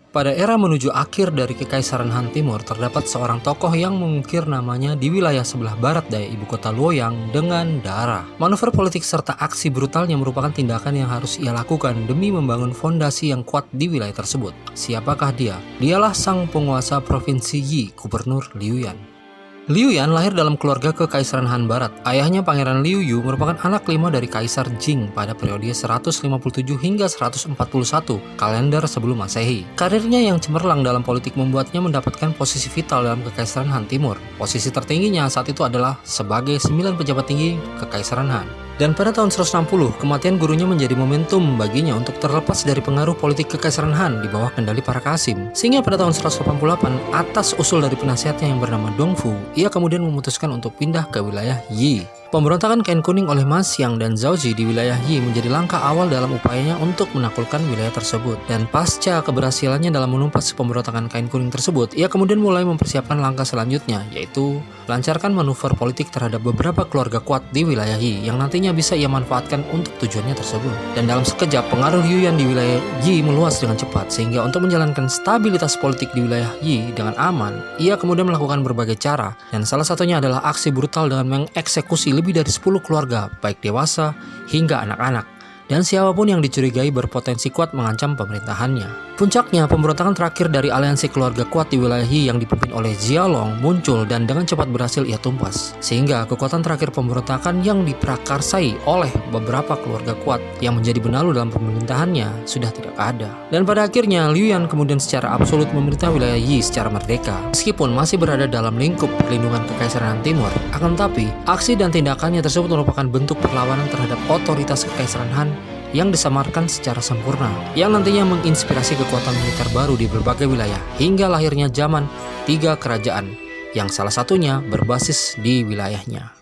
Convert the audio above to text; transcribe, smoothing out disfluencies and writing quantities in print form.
Pada era menuju akhir dari Kekaisaran Han Timur, terdapat seorang tokoh yang mengukir namanya di wilayah sebelah barat daya ibu kota Luoyang dengan darah. Manuver politik serta aksi brutalnya merupakan tindakan yang harus ia lakukan demi membangun fondasi yang kuat di wilayah tersebut. Siapakah dia? Dialah sang penguasa Provinsi Yi, Gubernur Liu Yan. Liu Yan lahir dalam keluarga Kekaisaran Han Barat. Ayahnya Pangeran Liu Yu merupakan anak kelima dari Kaisar Jing pada periode 157 hingga 141 kalender sebelum Masehi. Karirnya yang cemerlang dalam politik membuatnya mendapatkan posisi vital dalam Kekaisaran Han Timur. Posisi tertingginya saat itu adalah sebagai 9 pejabat tinggi Kekaisaran Han. Dan pada tahun 160, kematian gurunya menjadi momentum baginya untuk terlepas dari pengaruh politik Kekaisaran Han di bawah kendali para Qasim. Sehingga pada tahun 188, atas usul dari penasihatnya yang bernama Dongfu, ia kemudian memutuskan untuk pindah ke wilayah Yi. Pemberontakan kain kuning oleh Ma Xiang dan Zhao Ji di wilayah Yi menjadi langkah awal dalam upayanya untuk menaklukkan wilayah tersebut. Dan pasca keberhasilannya dalam menumpas pemberontakan kain kuning tersebut, ia kemudian mulai mempersiapkan langkah selanjutnya, yaitu melancarkan manuver politik terhadap beberapa keluarga kuat di wilayah Yi yang nantinya bisa ia manfaatkan untuk tujuannya tersebut. Dan dalam sekejap, pengaruh Liu Yan di wilayah Yi meluas dengan cepat, sehingga untuk menjalankan stabilitas politik di wilayah Yi dengan aman, ia kemudian melakukan berbagai cara, dan salah satunya adalah aksi brutal dengan mengeksekusi lebih dari 10 keluarga, baik dewasa hingga anak-anak, dan siapapun yang dicurigai berpotensi kuat mengancam pemerintahannya. Puncaknya, pemberontakan terakhir dari aliansi keluarga kuat di wilayah Yi yang dipimpin oleh Jia Long muncul dan dengan cepat berhasil ia tumpas. Sehingga kekuatan terakhir pemberontakan yang diprakarsai oleh beberapa keluarga kuat yang menjadi benalu dalam pemerintahannya sudah tidak ada. Dan pada akhirnya, Liu Yan kemudian secara absolut memerintah wilayah Yi secara merdeka. Meskipun masih berada dalam lingkup perlindungan Kekaisaran Han Timur, akan tetapi aksi dan tindakannya tersebut merupakan bentuk perlawanan terhadap otoritas Kekaisaran Han yang disamarkan secara sempurna, yang nantinya menginspirasi kekuatan militer baru di berbagai wilayah hingga lahirnya zaman 3 kerajaan yang salah satunya berbasis di wilayahnya.